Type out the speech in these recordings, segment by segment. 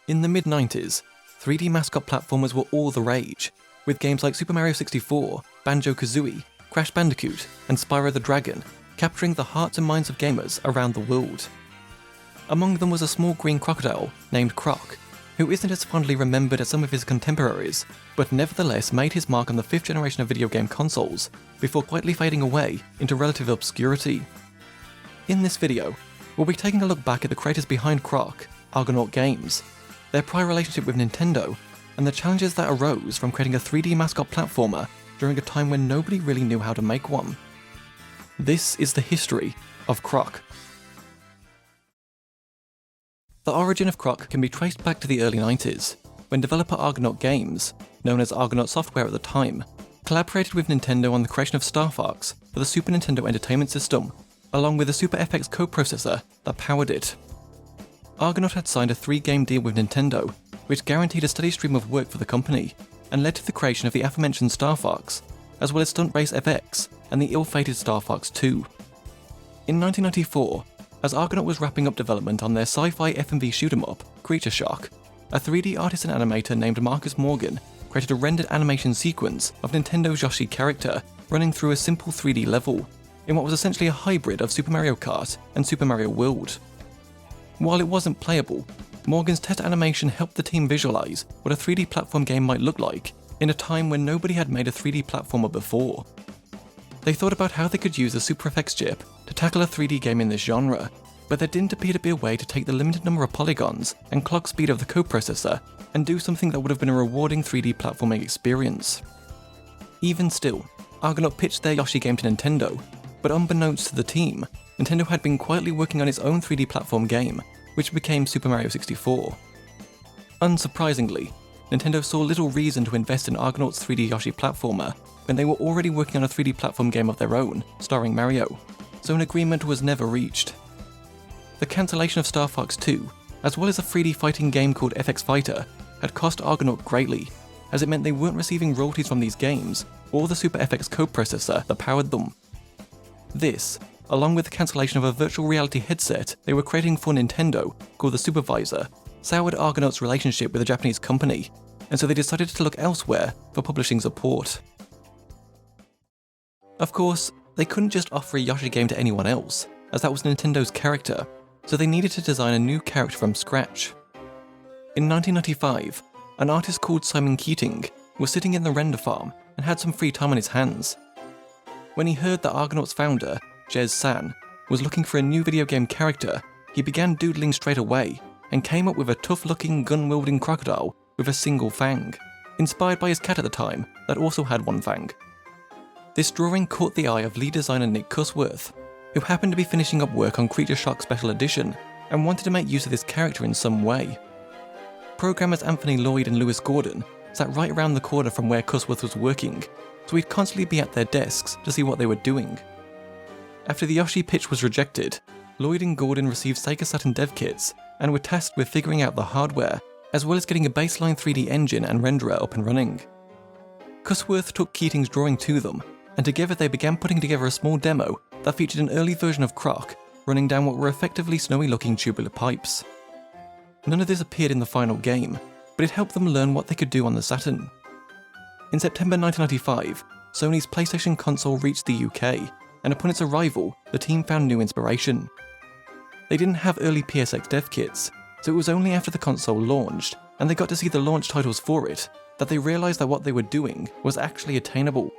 In the mid-90s, 3D mascot platformers were all the rage, with games like Super Mario 64, Banjo-Kazooie, Crash Bandicoot, and Spyro the Dragon capturing the hearts and minds of gamers around the world. Among them was a small green crocodile named Croc, who isn't as fondly remembered as some of his contemporaries, but nevertheless made his mark on the 5th generation of video game consoles before quietly fading away into relative obscurity. In this video, we'll be taking a look back at the creators behind Croc, Argonaut Games, their prior relationship with Nintendo, and the challenges that arose from creating a 3D mascot platformer during a time when nobody really knew how to make one. This is the history of Croc. The origin of Croc can be traced back to the early 90s, when developer Argonaut Games, known as Argonaut Software at the time, collaborated with Nintendo on the creation of Star Fox for the Super Nintendo Entertainment System, along with the Super FX coprocessor that powered it. Argonaut had signed a 3-game deal with Nintendo, which guaranteed a steady stream of work for the company, and led to the creation of the aforementioned Star Fox, as well as Stunt Race FX and the ill-fated Star Fox 2. In 1994, as Argonaut was wrapping up development on their sci-fi FMV shoot-'em-up, Creature Shock, a 3D artist and animator named Marcus Morgan created a rendered animation sequence of Nintendo's Yoshi character running through a simple 3D level, in what was essentially a hybrid of Super Mario Kart and Super Mario World. While it wasn't playable, Morgan's test animation helped the team visualize what a 3D platform game might look like in a time when nobody had made a 3D platformer before. They thought about how they could use the Super FX chip to tackle a 3D game in this genre, but there didn't appear to be a way to take the limited number of polygons and clock speed of the coprocessor and do something that would have been a rewarding 3D platforming experience. Even still, Argonaut pitched their Yoshi game to Nintendo, but unbeknownst to the team, Nintendo had been quietly working on its own 3D platform game, which became Super Mario 64. Unsurprisingly, Nintendo saw little reason to invest in Argonaut's 3D Yoshi platformer when they were already working on a 3D platform game of their own, starring Mario, so an agreement was never reached. The cancellation of Star Fox 2, as well as a 3D fighting game called FX Fighter, had cost Argonaut greatly, as it meant they weren't receiving royalties from these games or the Super FX coprocessor that powered them. This, along with the cancellation of a virtual reality headset they were creating for Nintendo called the Supervisor, soured Argonaut's relationship with a Japanese company, and so they decided to look elsewhere for publishing support. Of course, they couldn't just offer a Yoshi game to anyone else, as that was Nintendo's character, so they needed to design a new character from scratch. In 1995, an artist called Simon Keating was sitting in the render farm and had some free time on his hands. When he heard that Argonaut's founder, Jez San, was looking for a new video game character, he began doodling straight away and came up with a tough-looking gun-wielding crocodile with a single fang, inspired by his cat at the time that also had one fang. This drawing caught the eye of lead designer Nick Cusworth, who happened to be finishing up work on Creature Shock Special Edition and wanted to make use of this character in some way. Programmers Anthony Lloyd and Lewis Gordon sat right around the corner from where Cusworth was working, so he'd constantly be at their desks to see what they were doing. After the Yoshi pitch was rejected, Lloyd and Gordon received Sega Saturn dev kits and were tasked with figuring out the hardware, as well as getting a baseline 3D engine and renderer up and running. Cusworth took Keating's drawing to them, and together they began putting together a small demo that featured an early version of Croc running down what were effectively snowy-looking tubular pipes. None of this appeared in the final game, but it helped them learn what they could do on the Saturn. In September 1995, Sony's PlayStation console reached the UK, and upon its arrival, the team found new inspiration. They didn't have early PSX dev kits, so it was only after the console launched, and they got to see the launch titles for it, that they realised that what they were doing was actually attainable.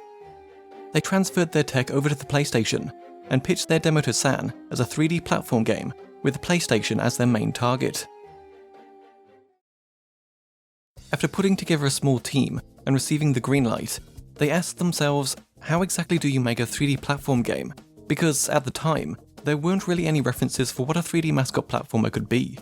They transferred their tech over to the PlayStation, and pitched their demo to San as a 3D platform game, with the PlayStation as their main target. After putting together a small team and receiving the green light, they asked themselves, how exactly do you make a 3D platform game? Because at the time, there weren't really any references for what a 3D mascot platformer could be.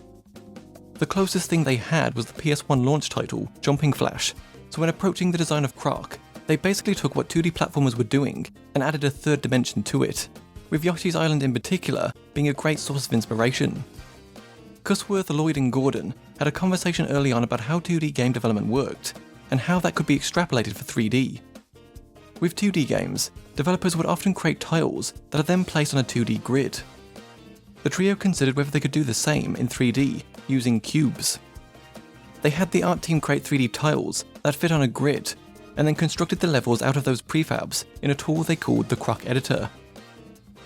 The closest thing they had was the PS1 launch title, Jumping Flash, so when approaching the design of Croc, they basically took what 2D platformers were doing and added a third dimension to it, with Yoshi's Island in particular being a great source of inspiration. Cusworth, Lloyd and Gordon had a conversation early on about how 2D game development worked, and how that could be extrapolated for 3D. With 2D games, developers would often create tiles that are then placed on a 2D grid. The trio considered whether they could do the same in 3D, using cubes. They had the art team create 3D tiles that fit on a grid, and then constructed the levels out of those prefabs in a tool they called the Croc Editor.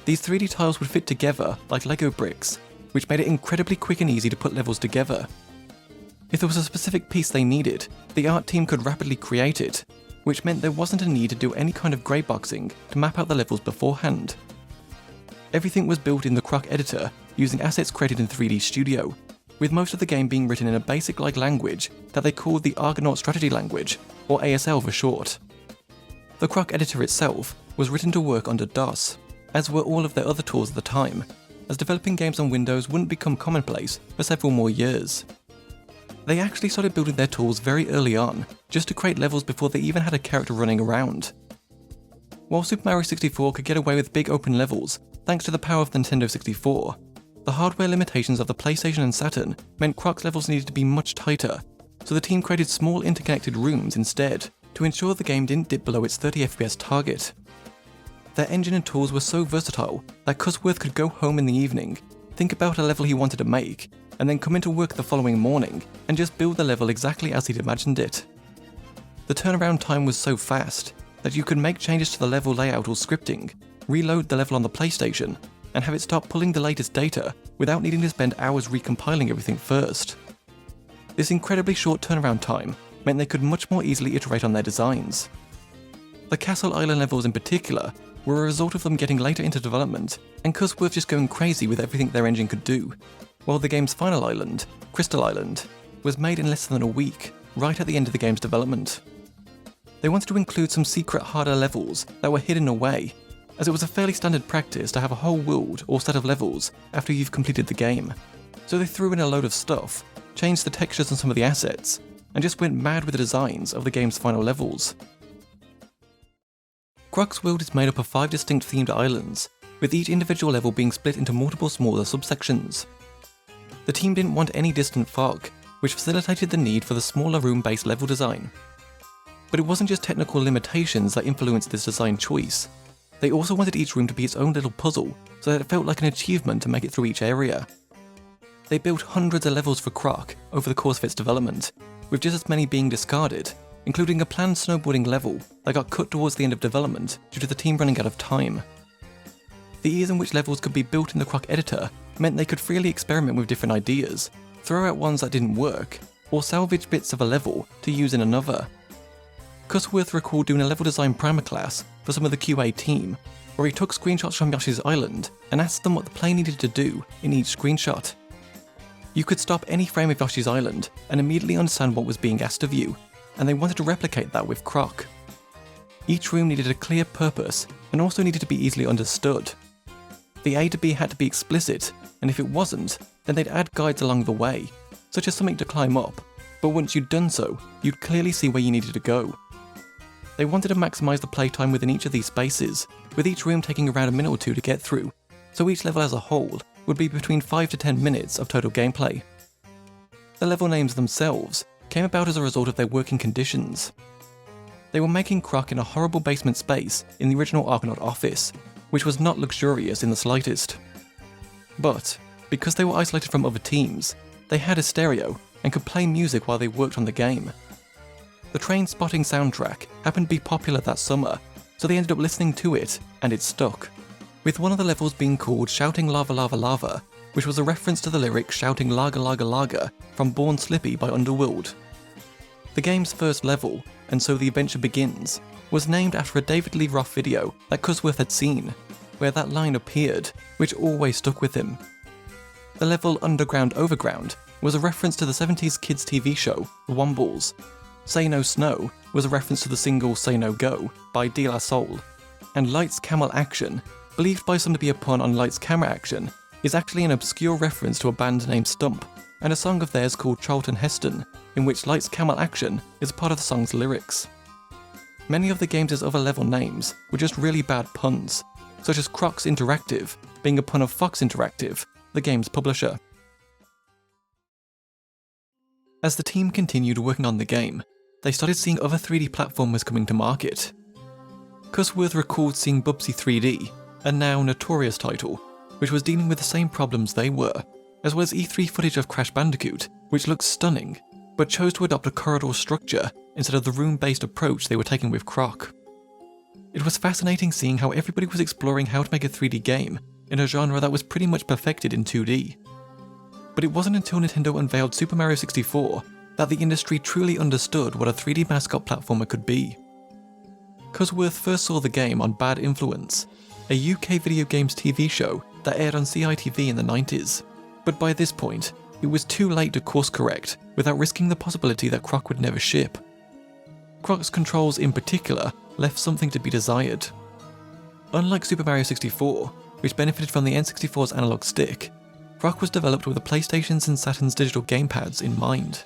These 3D tiles would fit together like Lego bricks, which made it incredibly quick and easy to put levels together. If there was a specific piece they needed, the art team could rapidly create it, which meant there wasn't a need to do any kind of greyboxing to map out the levels beforehand. Everything was built in the Croc Editor using assets created in 3D Studio, with most of the game being written in a basic-like language that they called the Argonaut Strategy Language, or ASL for short. The Croc Editor itself was written to work under DOS, as were all of their other tools at the time, as developing games on Windows wouldn't become commonplace for several more years. They actually started building their tools very early on, just to create levels before they even had a character running around. While Super Mario 64 could get away with big open levels thanks to the power of the Nintendo 64, the hardware limitations of the PlayStation and Saturn meant Croc's levels needed to be much tighter, so the team created small interconnected rooms instead to ensure the game didn't dip below its 30 FPS target. Their engine and tools were so versatile that Cusworth could go home in the evening, think about a level he wanted to make, and then come into work the following morning and just build the level exactly as he'd imagined it. The turnaround time was so fast that you could make changes to the level layout or scripting, reload the level on the PlayStation, and have it start pulling the latest data without needing to spend hours recompiling everything first. This incredibly short turnaround time meant they could much more easily iterate on their designs. The Castle Island levels in particular were a result of them getting later into development and Cusworth just going crazy with everything their engine could do, while the game's final island, Crystal Island, was made in less than a week, right at the end of the game's development. They wanted to include some secret harder levels that were hidden away, as it was a fairly standard practice to have a whole world or set of levels after you've completed the game. So they threw in a load of stuff, changed the textures on some of the assets, and just went mad with the designs of the game's final levels. Croc's world is made up of 5 distinct themed islands, with each individual level being split into multiple smaller subsections. The team didn't want any distant fog, which facilitated the need for the smaller room-based level design. But it wasn't just technical limitations that influenced this design choice. They also wanted each room to be its own little puzzle, so that it felt like an achievement to make it through each area. They built hundreds of levels for Croc over the course of its development, with just as many being discarded, including a planned snowboarding level that got cut towards the end of development due to the team running out of time. The ease in which levels could be built in the Croc Editor meant they could freely experiment with different ideas, throw out ones that didn't work, or salvage bits of a level to use in another. Cusworth recalled doing a level design primer class for some of the QA team, where he took screenshots from Yoshi's Island and asked them what the play needed to do in each screenshot. You could stop any frame of Yoshi's Island and immediately understand what was being asked of you, and they wanted to replicate that with Croc. Each room needed a clear purpose and also needed to be easily understood. The A to B had to be explicit, and if it wasn't, then they'd add guides along the way, such as something to climb up, but once you'd done so, you'd clearly see where you needed to go. They wanted to maximise the playtime within each of these spaces, with each room taking around a minute or two to get through, so each level as a whole would be between 5 to 10 minutes of total gameplay. The level names themselves came about as a result of their working conditions. They were making Croc in a horrible basement space in the original Argonaut office, which was not luxurious in the slightest. But, because they were isolated from other teams, they had a stereo and could play music while they worked on the game. The Train Spotting soundtrack happened to be popular that summer, so they ended up listening to it, and it stuck, with one of the levels being called Shouting Lava Lava Lava, which was a reference to the lyric Shouting Lager Lager Lager from Born Slippy by Underworld. The game's first level, And So the Adventure Begins, was named after a David Lee Roth video that Cusworth had seen, where that line appeared, which always stuck with him. The level Underground Overground was a reference to the 70s kids TV show, The Wombles. Say No Snow was a reference to the single Say No Go by De La Soul. And Lights Camel Action, believed by some to be a pun on Lights Camera Action, is actually an obscure reference to a band named Stump, and a song of theirs called Charlton Heston, in which Lights Camel Action is a part of the song's lyrics. Many of the game's other level names were just really bad puns, such as Crocs Interactive being a pun of Fox Interactive, the game's publisher. As the team continued working on the game, they started seeing other 3D platformers coming to market. Cusworth recalled seeing Bubsy 3D, a now notorious title, which was dealing with the same problems they were, as well as E3 footage of Crash Bandicoot, which looks stunning, but chose to adopt a corridor structure instead of the room-based approach they were taking with Croc. It was fascinating seeing how everybody was exploring how to make a 3D game in a genre that was pretty much perfected in 2D. But it wasn't until Nintendo unveiled Super Mario 64 that the industry truly understood what a 3D mascot platformer could be. Cosworth first saw the game on Bad Influence, a UK video games TV show that aired on CITV in the 90s, but by this point, it was too late to course correct without risking the possibility that Croc would never ship. Croc's controls in particular left something to be desired. Unlike Super Mario 64, which benefited from the N64's analog stick, Croc was developed with the PlayStation's and Saturn's digital gamepads in mind.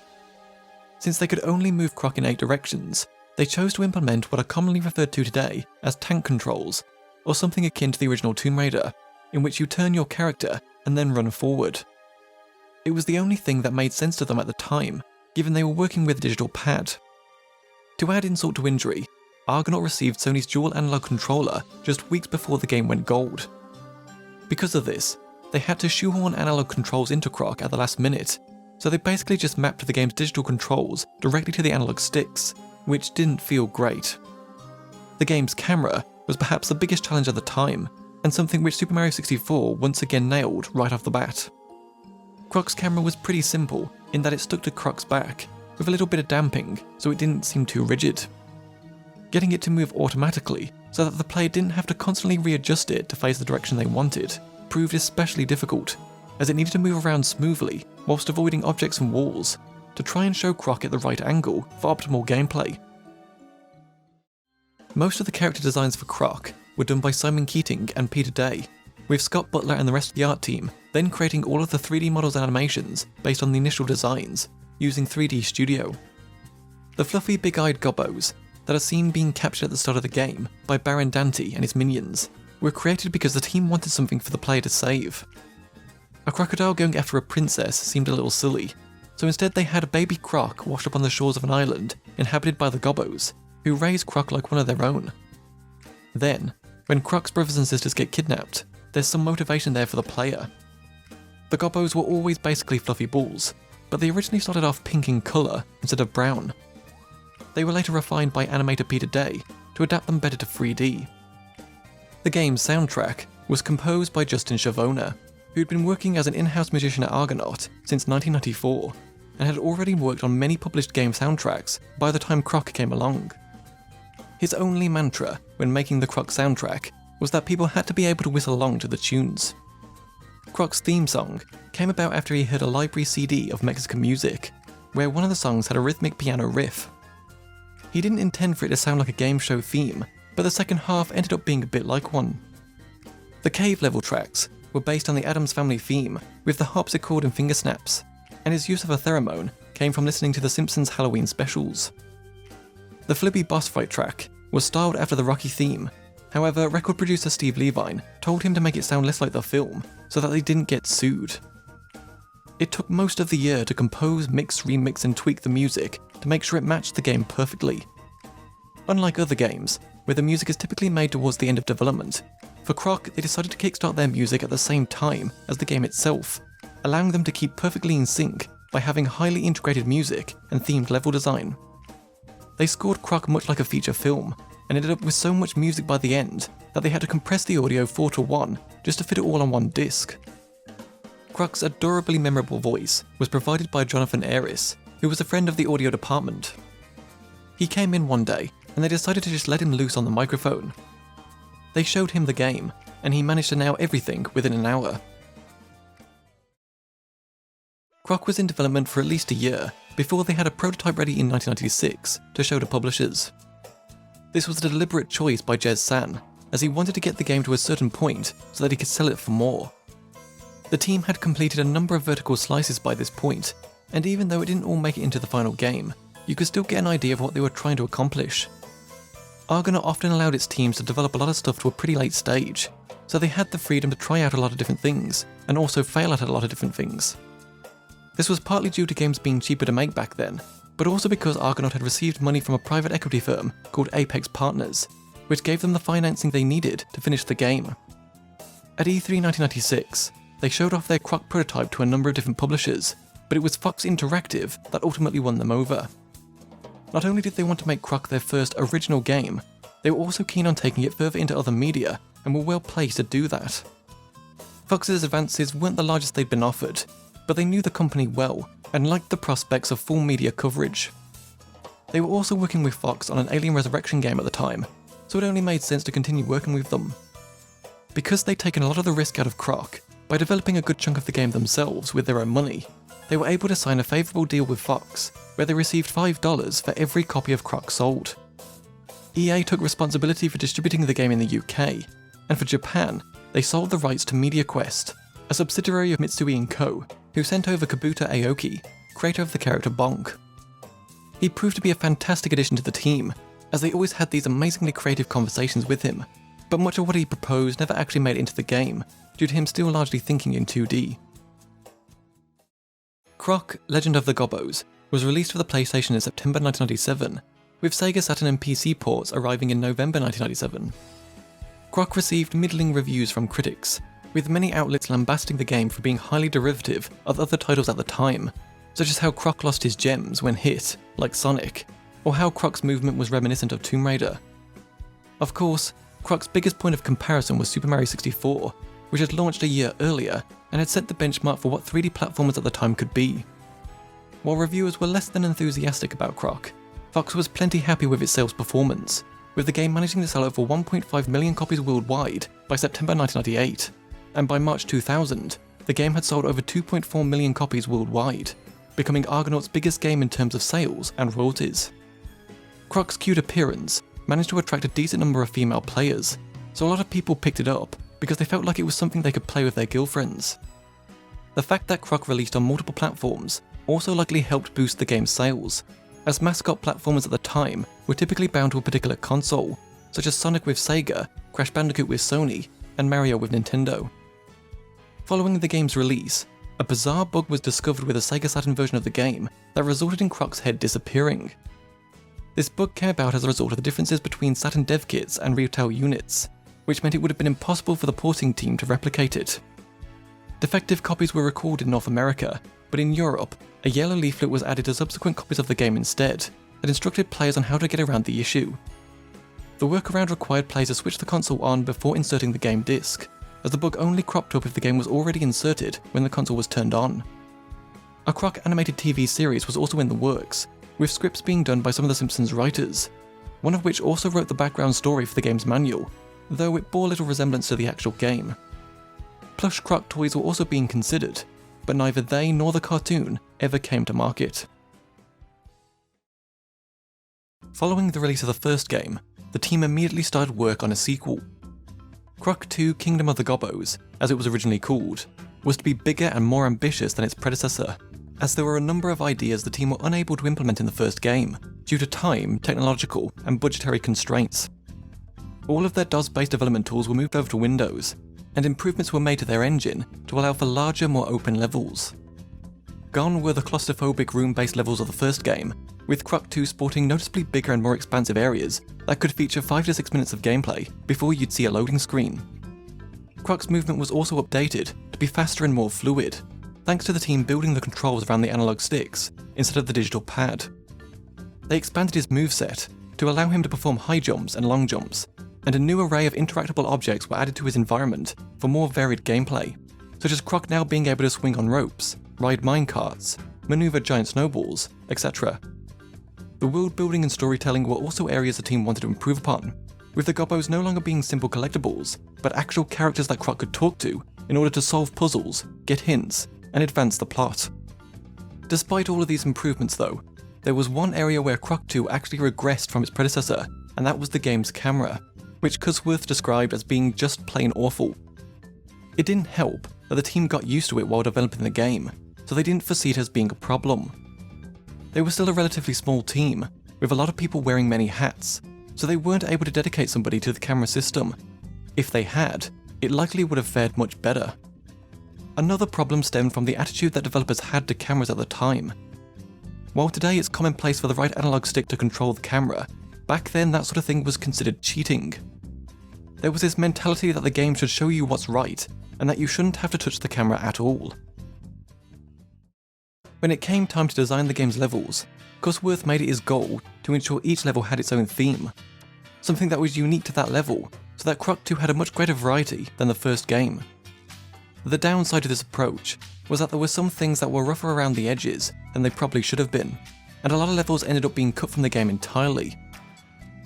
Since they could only move Croc in 8 directions, they chose to implement what are commonly referred to today as tank controls, or something akin to the original Tomb Raider, in which you turn your character and then run forward. It was the only thing that made sense to them at the time, given they were working with a digital pad. To add insult to injury, Argonaut received Sony's dual analog controller just weeks before the game went gold. Because of this, they had to shoehorn analog controls into Croc at the last minute, so they basically just mapped the game's digital controls directly to the analog sticks, which didn't feel great. The game's camera was perhaps the biggest challenge at the time, and something which Super Mario 64 once again nailed right off the bat. Croc's camera was pretty simple in that it stuck to Croc's back, with a little bit of damping so it didn't seem too rigid. Getting it to move automatically so that the player didn't have to constantly readjust it to face the direction they wanted proved especially difficult, as it needed to move around smoothly whilst avoiding objects and walls to try and show Croc at the right angle for optimal gameplay. Most of the character designs for Croc were done by Simon Keating and Peter Day, with Scott Butler and the rest of the art team then creating all of the 3D models and animations based on the initial designs, using 3D Studio. The fluffy big-eyed gobbos that are seen being captured at the start of the game by Baron Dante and his minions were created because the team wanted something for the player to save. A crocodile going after a princess seemed a little silly, so instead they had a baby Croc washed up on the shores of an island inhabited by the gobbos, who raise Croc like one of their own. Then, when Croc's brothers and sisters get kidnapped, there's some motivation there for the player. The gobbos were always basically fluffy balls, but they originally started off pink in colour instead of brown. They were later refined by animator Peter Day to adapt them better to 3D. The game's soundtrack was composed by Justin Schiavone, who'd been working as an in-house musician at Argonaut since 1994, and had already worked on many published game soundtracks by the time Croc came along. His only mantra when making the Croc soundtrack was that people had to be able to whistle along to the tunes. Croc's theme song came about after he heard a library CD of Mexican music, where one of the songs had a rhythmic piano riff. He didn't intend for it to sound like a game show theme, but the second half ended up being a bit like one. The cave level tracks were based on the Addams Family theme, with the harpsichord and finger snaps, and his use of a theremin came from listening to The Simpsons Halloween specials. The Flibby boss fight track was styled after the Rocky theme, however record producer Steve Levine told him to make it sound less like the film, so that they didn't get sued. It took most of the year to compose, mix, remix and tweak the music to make sure it matched the game perfectly. Unlike other games, where the music is typically made towards the end of development, for Croc they decided to kickstart their music at the same time as the game itself, allowing them to keep perfectly in sync by having highly integrated music and themed level design. They scored Croc much like a feature film, and ended up with so much music by the end that they had to compress the audio 4:1 just to fit it all on one disc. Croc's adorably memorable voice was provided by Jonathan Aris, who was a friend of the audio department. He came in one day, and they decided to just let him loose on the microphone. They showed him the game, and he managed to nail everything within an hour. Croc was in development for at least a year before they had a prototype ready in 1996 to show to publishers. This was a deliberate choice by Jez San, as he wanted to get the game to a certain point so that he could sell it for more. The team had completed a number of vertical slices by this point, and even though it didn't all make it into the final game, you could still get an idea of what they were trying to accomplish. Argonaut often allowed its teams to develop a lot of stuff to a pretty late stage, so they had the freedom to try out a lot of different things, and also fail at a lot of different things. This was partly due to games being cheaper to make back then, but also because Argonaut had received money from a private equity firm called Apex Partners, which gave them the financing they needed to finish the game. At E3 1996, they showed off their Croc prototype to a number of different publishers, but it was Fox Interactive that ultimately won them over. Not only did they want to make Croc their first original game, they were also keen on taking it further into other media, and were well placed to do that. Fox's advances weren't the largest they'd been offered, but they knew the company well, and liked the prospects of full media coverage. They were also working with Fox on an Alien Resurrection game at the time, so it only made sense to continue working with them. Because they'd taken a lot of the risk out of Croc, by developing a good chunk of the game themselves with their own money, they were able to sign a favourable deal with Fox, where they received $5 for every copy of Croc sold. EA took responsibility for distributing the game in the UK, and for Japan, they sold the rights to MediaQuest, a subsidiary of Mitsui & Co., who sent over Kabuto Aoki, creator of the character Bonk. He proved to be a fantastic addition to the team, as they always had these amazingly creative conversations with him, but much of what he proposed never actually made it into the game, due to him still largely thinking in 2D. Croc: Legend of the Gobbos was released for the PlayStation in September 1997, with Sega Saturn and PC ports arriving in November 1997. Croc received middling reviews from critics, with many outlets lambasting the game for being highly derivative of other titles at the time, such as how Croc lost his gems when hit, like Sonic, or how Croc's movement was reminiscent of Tomb Raider. Of course, Croc's biggest point of comparison was Super Mario 64, which had launched a year earlier and had set the benchmark for what 3D platformers at the time could be. While reviewers were less than enthusiastic about Croc, Fox was plenty happy with its sales performance, with the game managing to sell over 1.5 million copies worldwide by September 1998, and by March 2000, the game had sold over 2.4 million copies worldwide, becoming Argonaut's biggest game in terms of sales and royalties. Croc's cute appearance managed to attract a decent number of female players, so a lot of people picked it up because they felt like it was something they could play with their girlfriends. The fact that Croc released on multiple platforms also likely helped boost the game's sales, as mascot platformers at the time were typically bound to a particular console, such as Sonic with Sega, Crash Bandicoot with Sony, and Mario with Nintendo. Following the game's release, a bizarre bug was discovered with a Sega Saturn version of the game that resulted in Croc's head disappearing. This bug came about as a result of the differences between Saturn dev kits and retail units, which meant it would have been impossible for the porting team to replicate it. Defective copies were recorded in North America, but in Europe, a yellow leaflet was added to subsequent copies of the game instead, that instructed players on how to get around the issue. The workaround required players to switch the console on before inserting the game disc, as the bug only cropped up if the game was already inserted when the console was turned on. A Croc animated TV series was also in the works, with scripts being done by some of The Simpsons writers, one of which also wrote the background story for the game's manual, though it bore little resemblance to the actual game. Plush Croc toys were also being considered, but neither they nor the cartoon ever came to market. Following the release of the first game, the team immediately started work on a sequel. Croc 2: Kingdom of the Gobbos, as it was originally called, was to be bigger and more ambitious than its predecessor, as there were a number of ideas the team were unable to implement in the first game, due to time, technological, and budgetary constraints. All of their DOS-based development tools were moved over to Windows, and improvements were made to their engine to allow for larger, more open levels. Gone were the claustrophobic room-based levels of the first game, with Croc 2 sporting noticeably bigger and more expansive areas that could feature 5 to 6 minutes of gameplay before you'd see a loading screen. Croc's movement was also updated to be faster and more fluid, thanks to the team building the controls around the analog sticks instead of the digital pad. They expanded his moveset to allow him to perform high jumps and long jumps, and a new array of interactable objects were added to his environment for more varied gameplay, such as Croc now being able to swing on ropes, ride minecarts, maneuver giant snowballs, etc. The world building and storytelling were also areas the team wanted to improve upon, with the Gobbos no longer being simple collectibles, but actual characters that Croc could talk to in order to solve puzzles, get hints, and advance the plot. Despite all of these improvements though, there was one area where Croc 2 actually regressed from its predecessor, and that was the game's camera, which Cusworth described as being just plain awful. It didn't help that the team got used to it while developing the game, so they didn't foresee it as being a problem. They were still a relatively small team, with a lot of people wearing many hats, so they weren't able to dedicate somebody to the camera system. If they had, it likely would have fared much better. Another problem stemmed from the attitude that developers had to cameras at the time. While today it's commonplace for the right analog stick to control the camera, back then that sort of thing was considered cheating. There was this mentality that the game should show you what's right, and that you shouldn't have to touch the camera at all. When it came time to design the game's levels, Cusworth made it his goal to ensure each level had its own theme, something that was unique to that level, so that Croc 2 had a much greater variety than the first game. The downside to this approach was that there were some things that were rougher around the edges than they probably should have been, and a lot of levels ended up being cut from the game entirely.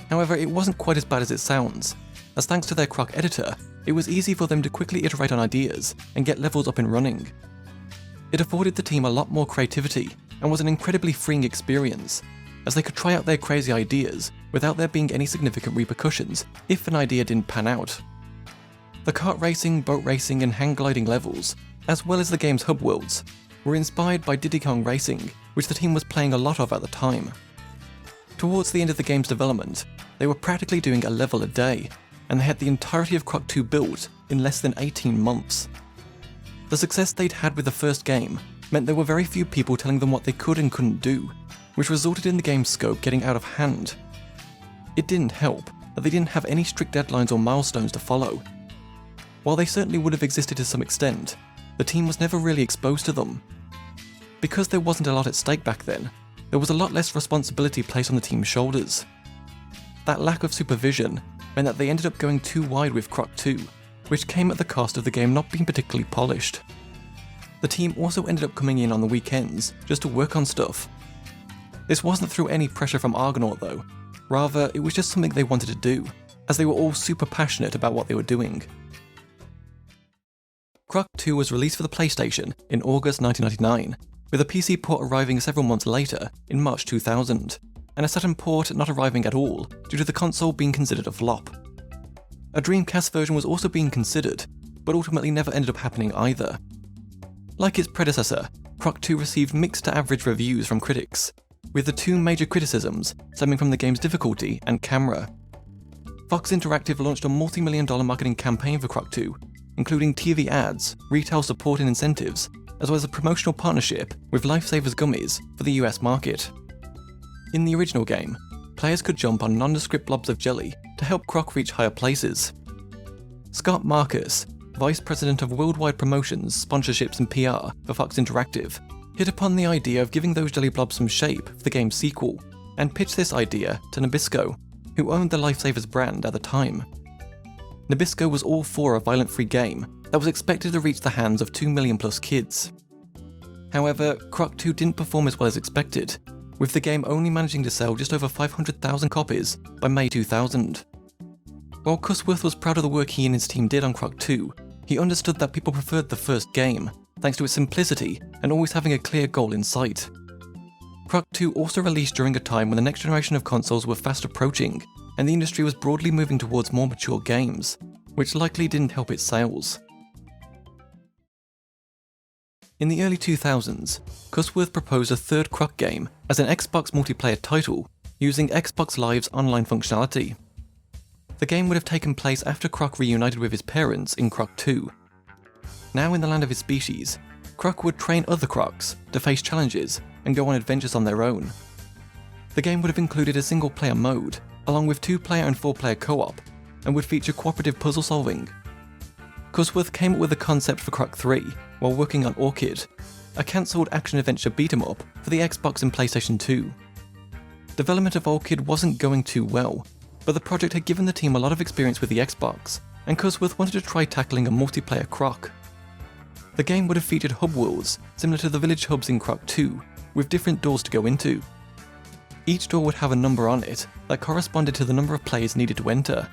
However, it wasn't quite as bad as it sounds, as thanks to their Croc editor, it was easy for them to quickly iterate on ideas and get levels up and running. It afforded the team a lot more creativity and was an incredibly freeing experience, as they could try out their crazy ideas without there being any significant repercussions if an idea didn't pan out. The kart racing, boat racing and hang gliding levels, as well as the game's hub worlds, were inspired by Diddy Kong Racing, which the team was playing a lot of at the time. Towards the end of the game's development, they were practically doing a level a day, and they had the entirety of Croc 2 built in less than 18 months. The success they'd had with the first game meant there were very few people telling them what they could and couldn't do, which resulted in the game's scope getting out of hand. It didn't help that they didn't have any strict deadlines or milestones to follow. While they certainly would have existed to some extent, the team was never really exposed to them. Because there wasn't a lot at stake back then, there was a lot less responsibility placed on the team's shoulders. That lack of supervision meant that they ended up going too wide with Croc 2, which came at the cost of the game not being particularly polished. The team also ended up coming in on the weekends just to work on stuff. This wasn't through any pressure from Argonaut though, rather it was just something they wanted to do, as they were all super passionate about what they were doing. Croc 2 was released for the PlayStation in August 1999, with a PC port arriving several months later in March 2000, and a Saturn port not arriving at all due to the console being considered a flop. A Dreamcast version was also being considered, but ultimately never ended up happening either. Like its predecessor, Croc 2 received mixed to average reviews from critics, with the two major criticisms stemming from the game's difficulty and camera. Fox Interactive launched a multi-million-dollar marketing campaign for Croc 2, including TV ads, retail support and incentives, as well as a promotional partnership with Lifesavers Gummies for the US market. In the original game, players could jump on nondescript blobs of jelly to help Croc reach higher places. Scott Marcus, Vice President of Worldwide Promotions, Sponsorships and PR for Fox Interactive, hit upon the idea of giving those jelly blobs some shape for the game's sequel, and pitched this idea to Nabisco, who owned the Lifesavers brand at the time. Nabisco was all for a violent-free game that was expected to reach the hands of 2 million plus kids. However, Croc 2 didn't perform as well as expected, with the game only managing to sell just over 500,000 copies by May 2000. While Cusworth was proud of the work he and his team did on Croc 2, he understood that people preferred the first game, thanks to its simplicity and always having a clear goal in sight. Croc 2 also released during a time when the next generation of consoles were fast approaching, and the industry was broadly moving towards more mature games, which likely didn't help its sales. In the early 2000s, Cusworth proposed a third Croc game as an Xbox multiplayer title, using Xbox Live's online functionality. The game would have taken place after Croc reunited with his parents in Croc 2. Now in the land of his species, Croc would train other Crocs to face challenges and go on adventures on their own. The game would have included a single-player mode, along with 2-player and 4-player co-op, and would feature cooperative puzzle solving. Cusworth came up with the concept for Croc 3 while working on Orchid, a cancelled action-adventure beat-em-up for the Xbox and PlayStation 2. Development of Orchid wasn't going too well, but the project had given the team a lot of experience with the Xbox, and Cusworth wanted to try tackling a multiplayer Croc. The game would have featured hub worlds similar to the village hubs in Croc 2, with different doors to go into. Each door would have a number on it that corresponded to the number of players needed to enter.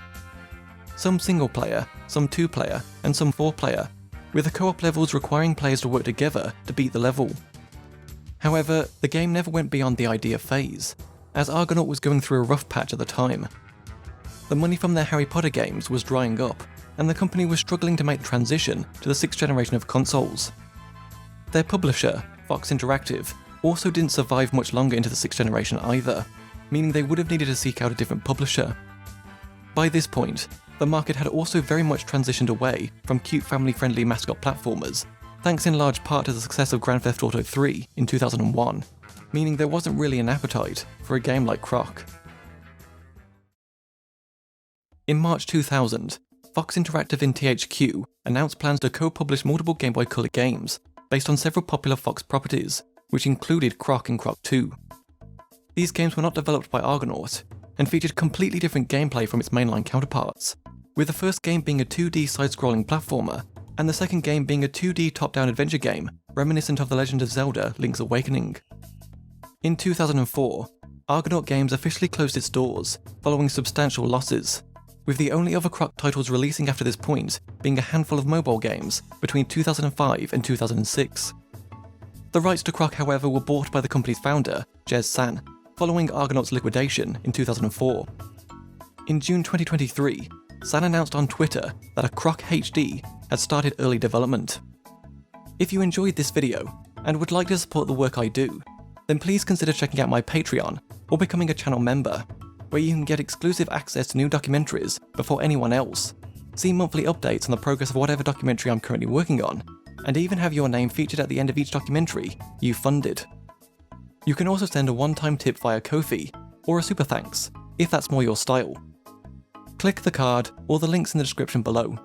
Some single-player, some 2-player, and some 4-player, with the co-op levels requiring players to work together to beat the level. However, the game never went beyond the idea phase, as Argonaut was going through a rough patch at the time. The money from their Harry Potter games was drying up, and the company was struggling to make the transition to the 6th generation of consoles. Their publisher, Fox Interactive, also didn't survive much longer into the 6th generation either, meaning they would have needed to seek out a different publisher. By this point, the market had also very much transitioned away from cute family-friendly mascot platformers, thanks in large part to the success of Grand Theft Auto 3 in 2001, meaning there wasn't really an appetite for a game like Croc. In March 2000, Fox Interactive and THQ announced plans to co-publish multiple Game Boy Color games based on several popular Fox properties, which included Croc and Croc 2. These games were not developed by Argonaut, and featured completely different gameplay from its mainline counterparts, with the first game being a 2D side-scrolling platformer, and the second game being a 2D top-down adventure game reminiscent of The Legend of Zelda: Link's Awakening. In 2004, Argonaut Games officially closed its doors, following substantial losses, with the only other Croc titles releasing after this point being a handful of mobile games between 2005 and 2006. The rights to Croc, however, were bought by the company's founder, Jez San, following Argonaut's liquidation in 2004. In June 2023, San announced on Twitter that a Croc HD had started early development. If you enjoyed this video and would like to support the work I do, then please consider checking out my Patreon or becoming a channel member, where you can get exclusive access to new documentaries before anyone else, see monthly updates on the progress of whatever documentary I'm currently working on, and even have your name featured at the end of each documentary you funded. You can also send a one-time tip via Ko-fi or a super thanks, if that's more your style. Click the card or the links in the description below